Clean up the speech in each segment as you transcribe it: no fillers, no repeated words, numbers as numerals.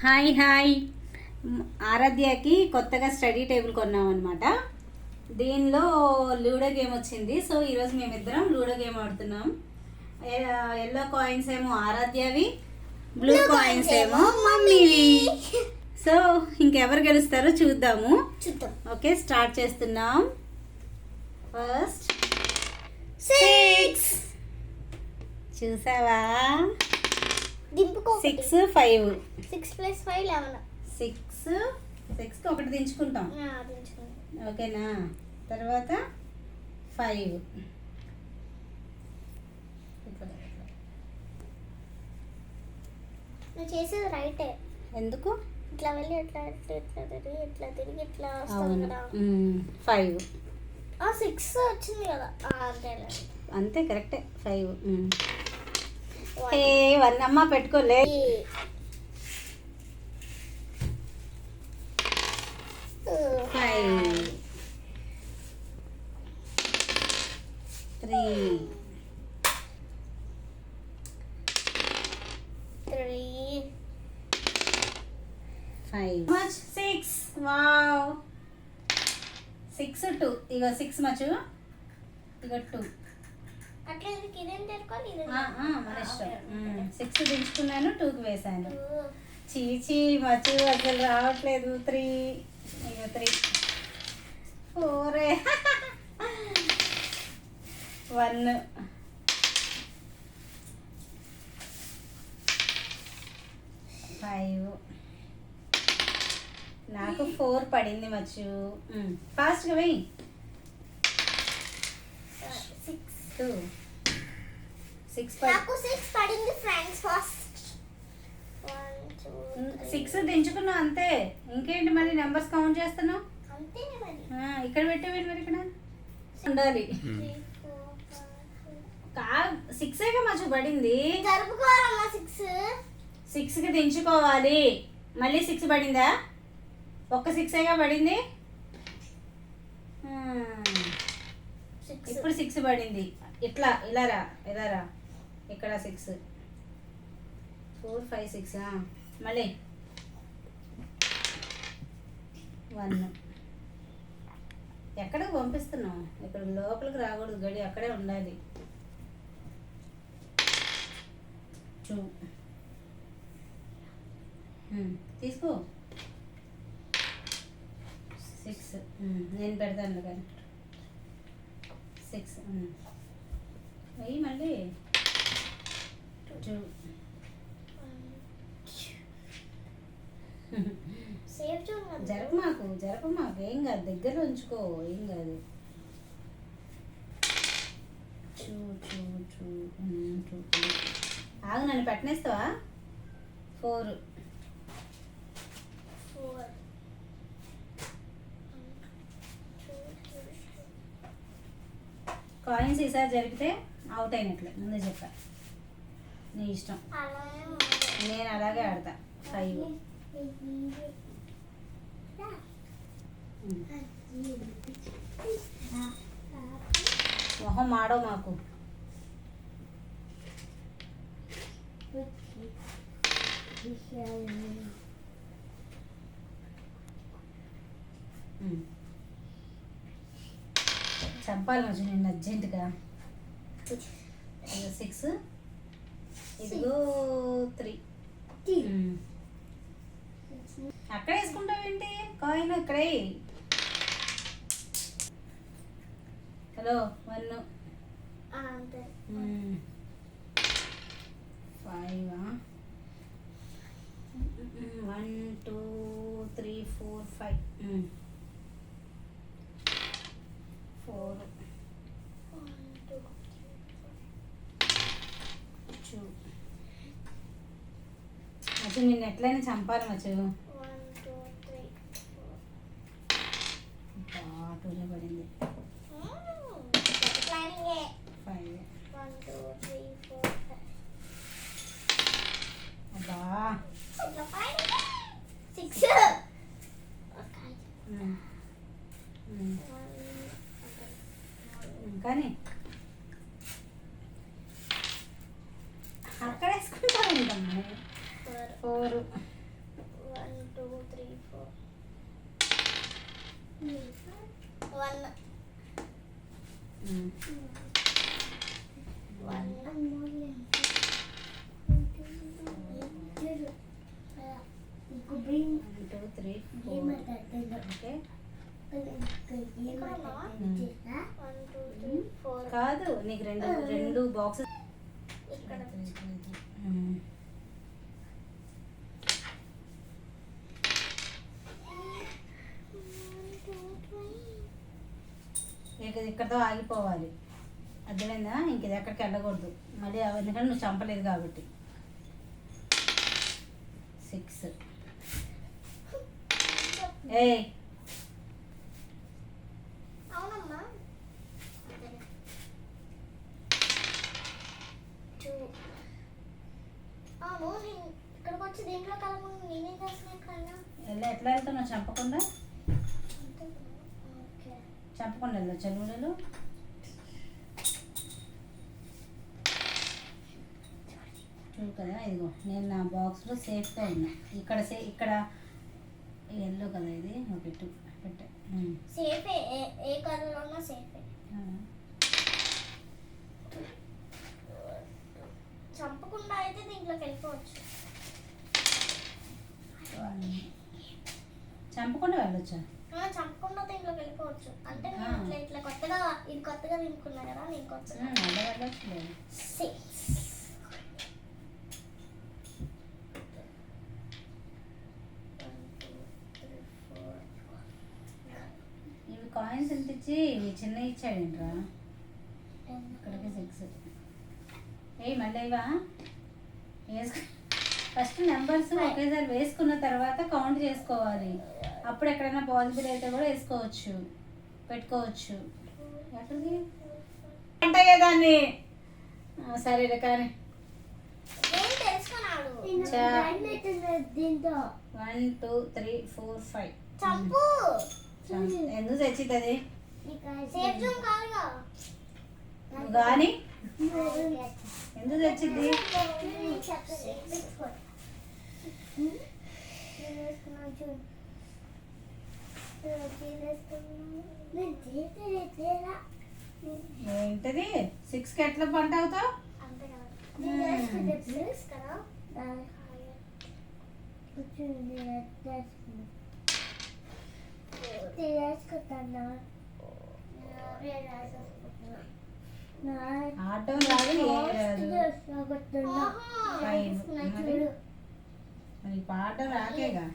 Hi hi. ఆరాధ్యకి కొత్తగా study table కొన్నాం అనమాట. దీనిలో లూడో గేమ్ వచ్చింది. సో ఈరోజు మేమిద్దరం లూడో గేమ్ ఆడుతున్నాం. ఎల్లో కాయిన్స్ ఏమో ఆరాధ్యవి, బ్లూ కాయిన్స్ ఏమో మమ్మీవి. సో ఇంకెవరు గెలుస్తారో చూద్దాము. ఓకే, స్టార్ట్ చేస్తున్నాం. ఫస్ట్ 6 చూసావా? 6 5 6 + 5 11. 6 ఒకటి దించుకుంటాం. ఓకేనా? తర్వాత 5 నువ్వు చేసేది రైటే. ఎందుకు? ఇట్లా వెళ్ళి ఇట్లా తిరిగి ఇట్లా వస్తుంది కదా. 5 6 వచ్చింది కదా. అంతే, కరెక్టే. 5 1 అమ్మ పెట్టుకోలే. 5 3 5 మచ్ 6. వావ్, 6 2. ఇగో 6 మచు, ఇగో 2. అట్లా ఇదేం తెరుకోవాలి. మన ఇష్టం. 6 దించుకున్నాను, 2కి వేసాను. చీచి మచు అసలు రావట్లేదు. 3 ఇగో 3 4 1 5. నాకు 4 పడింది మచ్చు. ఫాస్ట్గా వెయ్యి. 2 6 పడింది ఫ్రెండ్స్. ఫస్ట్ 6 దించుకున్నావు అంతే. ఇంకేంటి మరి నెంబర్స్ కౌంట్ చేస్తున్నావు? అంతేనే మరి. ఇక్కడ పెట్టేవేంటి మరి? ఇక్కడ ఉండాలి. 6 మచ్చు పడింది. జరుపుకోవాలమ్మా. 6కి దించుకోవాలి. మళ్ళీ 6 పడిందా? ఒక్క 6 పడింది. ఇప్పుడు 6 పడింది. ఇట్లా ఇలా రా. ఇక్కడ 6 4 5 6. మళ్ళీ 1. ఎక్కడికి పంపిస్తున్నావు? ఇక్కడ లోపలికి రాకూడదు. గడి అక్కడే ఉండాలి. 2 తీసుకో. 6 నేను పెడతాను కానీ. 6 వెయ్యి. మళ్ళీ 2 జరప మాకు ఏం కాదు. దగ్గర ఉంచుకో, ఏం కాదు. 2 ఆగు, నన్ను పెట్టనేస్తావా? 4 కాయిన్స్ ఈసారి జరిపితే అవుట్ అయినట్లే. ముందే చెప్పా. నీ ఇష్టం. నేను అలాగే ఆడతా. 5 మొహం ఆడో మాకు. చంపాలి మధ్య నేను అర్జెంటుగా. 6 ఇదిగో 3. అక్కడ వేసుకుంటావేంటి కాయిన్? ఇక్కడే. హలో 1 5 1 2 3 4 5 4 2. మచ్చు నిన్ను ఎట్లయినా చంపాలి మచ్చు. 2 పడింది. 5 అబ్బా 6 కానీ అక్కడ వేసుకుంటా ఉంటాం. 4 1 ఉమ్. 1 2 3 4 ఓకే. 1 2 3 4 కాదు నీకు రెండు బాక్సెస్ ఇక్కడ ఇక్కడతో ఆగిపోవాలి. అర్థమైందా? ఇంక ఇది ఎక్కడికి వెళ్ళకూడదు మళ్ళీ. ఎందుకంటే నువ్వు చంపలేదు కాబట్టి. 6 ఏయ్ అవునమ్మా. 2 అవును. నేను ఇక్కడికి వచ్చి దీంట్లో కలపకుండా నేనేం చేస్తున్నాను కన్నా? ఎట్లా వెళ్తున్నావు? చంపకుండా ఓకే. చంపకుండా వెళ్దాం చదువులలో. చూడు కదా, ఇదిగో నేను నా బాక్స్లో సేఫ్గా ఉన్నా. ఇక్కడ ఎల్లో కదా ఇది. పెట్టు పెట్టే. సేఫే. ఏ కలర్లో ఉన్నా సేఫే. చంపకుండా అయితే దీంట్లోకి వెళ్ళిపోవచ్చు. చంపకుండా వెళ్ళొచ్చా? చంపకుండా దీంట్లోకి వెళ్ళిపోవచ్చు. అంటే నేను ఇట్లా ఇట్లా కొత్తగా ఇది కొత్తగా తినుకున్నా కదా నేను కొత్తగా. అలా వెళ్ళొచ్చు. 6 ఇవి కాయిన్స్ ఎంత ఇచ్చి ఇవి చిన్న ఇచ్చాడేంట్రా? ఇక్కడికి 6. మళ్ళీ ఇవా ఫస్ట్ నెంబర్స్ ఒకేసారి వేసుకున్న తర్వాత కౌంట్ చేసుకోవాలి. అప్పుడు ఎక్కడైనా పాజిబుల్ అయితే కూడా వేసుకోవచ్చు, పెట్టుకోవచ్చు. ఎక్కడికి అంటే దాన్ని సరే కానీ 1 2 3 4 5 చంపు. ఎందుకు తెచ్చిద్ది సేఫ్ జోన్ కాదుగా కానీ ఎందుకు తెచ్చిద్ది? ఏంటది? 6కి ఎట్లా పంట అవుతావు? ఆటో రాదు, మరి పాట రాకేగా.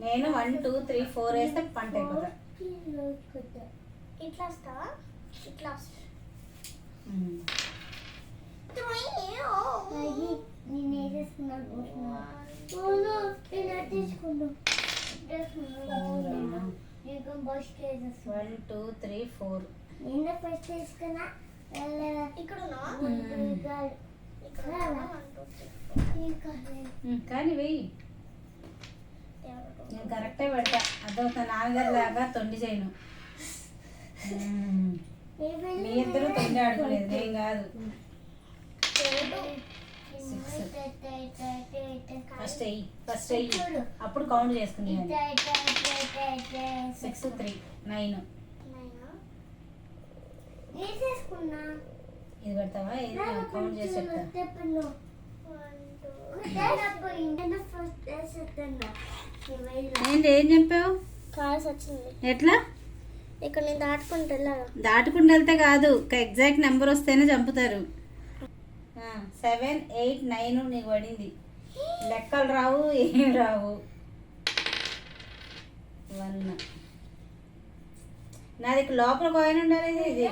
నేను 1 2 3 4 వేస్తే పంట అయిపోతా. ఇట్లా వస్తావా? ఇట్లా వన్ టూ త్రీ ఫోర్. కానీ వెయ్యి, నేను కరెక్టే పెడతా. అదొక నాన్నగారి లాగా తొండి చేయను. మీ ఇద్దరు తొండి ఆడుకోలేదు, నేను కాదు. ఫస్ట్ అయ్యి అప్పుడు కౌంట్ చేసుకున్నాను. 6 3 9. ఇది పెడతావా? ఇది కౌంట్ చేసి చెప్తా. ఏంటి ఏం చెప్పావు? కాల్స్ వచ్చింది. ఎట్లా? ఇక్కడ నేను దాటుకుంటూ వెళ్ళాను. దాటుకుంటూ వెళ్తే కాదు, ఎగ్జాక్ట్ నెంబర్ వస్తేనే చంపుతారు. 7 8 9 నీకు పడింది. లెక్కలు రావు, ఏం రావు. 1 నాది లోపల కాయిన్ ఉండాలి. ఇది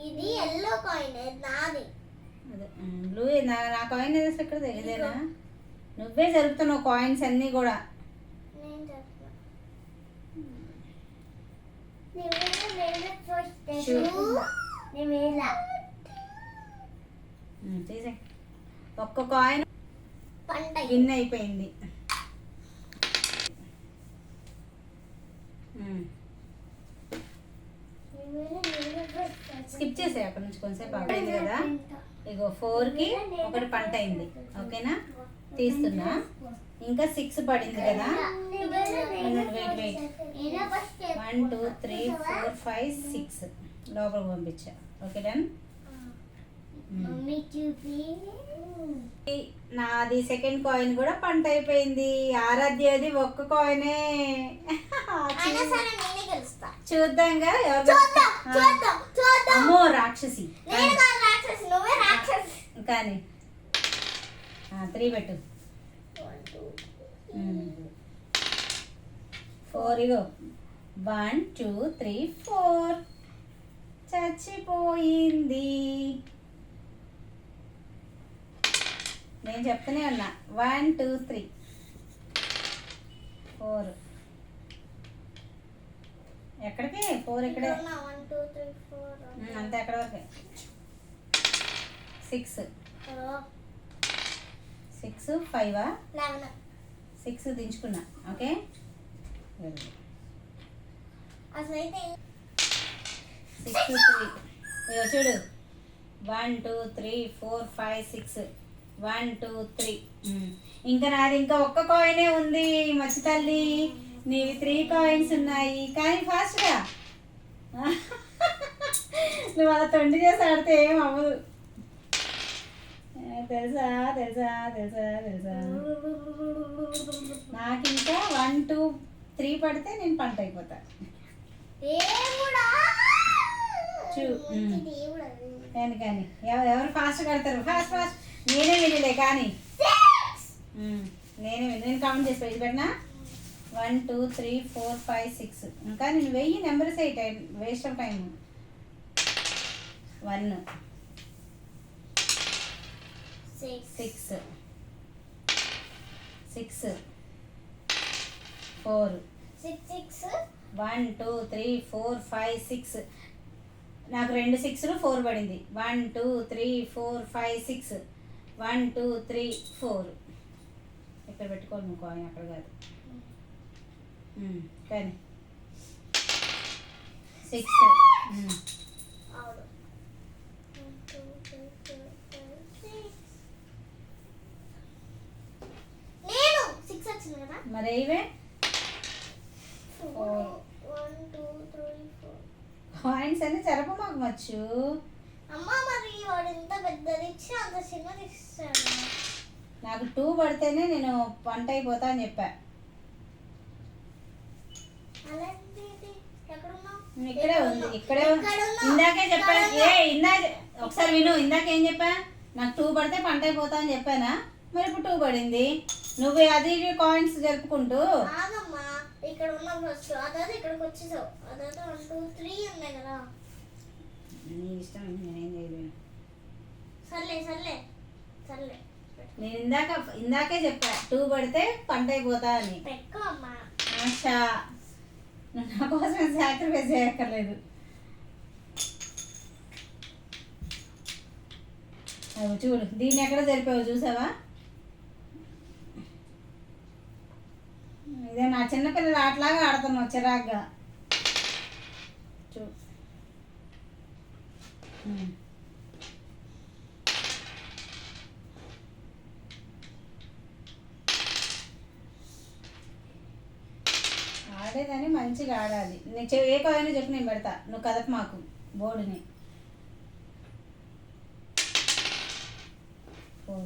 ఇది ఎల్లో కాయిన్, నాది బ్లూ. నా కాయిన్ ఏదో ఇక్కడ ఇదేనా? నువ్వే జరుపుతున్నావు కాయిన్స్ అన్నీ కూడా. ఒక్క కాయిన్ విన్ అయిపోయింది. స్కిప్ చేసే అక్కడ నుంచి కొంచెంసేపు ఆగింది కదా. ఇగో 4కి ఒకటి పంట అయింది. ఓకేనా? తీస్తున్నా. ఇంకా 6 పడింది కదా. వెయిట్ 1 2 3 4 5 6 లోపలికి పంపించా. Okay done. నాది సెకండ్ కాయిన్ కూడా పంట అయిపోయింది. ఆరాధ్యది ఒక్క కాయినే. చూద్దాంగా అమ్మో రాక్షసి కానీ 3 పెట్టు. 4 ఇగో 1 2 3 4 చచ్చిపోయింది. నేను చెప్తూనే ఉన్నా 1 2 3 4. ఎక్కడికి 4 ఇక్కడే అంతే. ఎక్కడ వరకే 6 6 5 6 దించుకున్నా. ఓకే అసలైతే 6 3 ఇగో చూడు 1 2 3 4 5 6 1 2 3. ఇంకా నాది ఇంకా ఒక్క కాయినే ఉంది మచ్చి తల్లి. నీవి 3 కాయిన్స్ ఉన్నాయి కానీ ఫాస్ట్గా. నువ్వు అలా తొండి చేసి ఆడితే ఏం అవ్వదు తెలుసా తెలుసా తెలుసా తెలుసా. నాకు ఇంకా 1 2 3 పడితే నేను పంట అయిపోతా. కానీ ఎవరు ఫాస్ట్ కడతారు? ఫాస్ట్ ఫాస్ట్ నేనే వినలే కానీ నేను కౌంట్ చేసి ఇది పెట్టినా 1 2 3 4 5 6. ఇంకా నేను వెయ్యి నెంబర్స్ అయ్యి వేస్ట్ ఆఫ్ టైం. 1 6 6 4 1 2 3 4 5 6. నాకు 2 6లు 4 పడింది. 1 2 3 4 5 6 1 2 3 4. ఇక్కడ పెట్టుకోవాలి నువ్వు కాయిన్ అక్కడ కాదు కానీ 6. మరి ఇవే 4 కాయిన్స్ అన్ని చెరప మాకు వచ్చు. అమ్మ మరి వాడు ఎంత పెద్దది ఇచ్చి అంత చిన్నది ఇస్తాడు. నాకు 2 పడితేనే నేను పంట అయిపోతా అని చెప్పా. ఇక్కడే ఉంది ఇక్కడే ఇందాకే చెప్పాను. ఒకసారి విను. ఇందాక ఏం చెప్పా? నాకు 2 పడితే పంట అయిపోతా అని చెప్పానా? మరి ఇప్పుడు 2 పడింది. నువ్వు అది కాయిన్స్ జరుపుకుంటూ ఇక్కడ ఉన్న ఫస్ట్ అதாவது ఇక్కడికి వచ్చేసావు. అதாவது 1 2 3 ఉన్నాయి కదా. నీ ఇష్టం, నేనేం చేయలేను. సర్లే సర్లే సర్లే. నేను ఇందాకే చెప్పా 2 పడితే పంట అయిపోతా అని. పెట్టుకో అమ్మా. ఆశా నువ్వు నా కోసం సాక్రిఫైస్ చేయక్కర్లేదు. అవి చూడు దీన్ని ఎక్కడ జరిపావు చూసావా? ఇదే నా చిన్నపిల్లలు ఆటలాగా ఆడుతున్నావు చిరాగ్గా. చూ 'ఆడేదని మంచిగా ఆడాలి. నేను ఏ కాయిన్ చెప్పి నేను పెడతా. నువ్వు కదప మాకు బోర్డుని. 4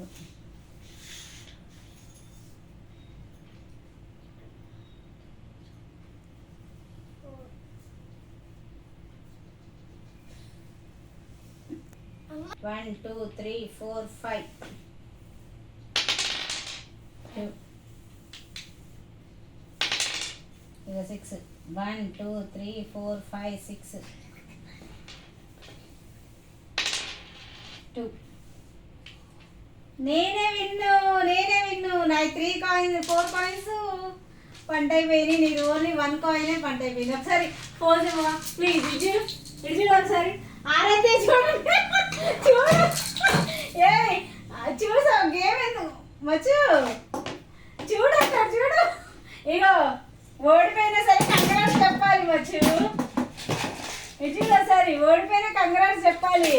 1 2 3 4 5 2 ఇక 6 1 2 3 4 5 6 2. నేనే విన్ను. నా 3 కాయిన్స్ 4 కాయిన్స్ పంట అయిపోయినాయి. నీకు ఓన్లీ 1 కాయినే పంట అయిపోయింది. ఒకసారి ఫోన్ చెప్పవా ప్లీజ్? ఇటు ఒకసారి ఆరైతే చూడండి. చూసా గేమ్ ఎందుకు మచ్చు చూడు అక్కడ చూడు. ఇగో ఓడిపోయినా సరే కంగ్రాట్స్ చెప్పాలి మచ్చు. ఇటు ఒకసారి ఓడిపోయినా కంగ్రాట్స్ చెప్పాలి.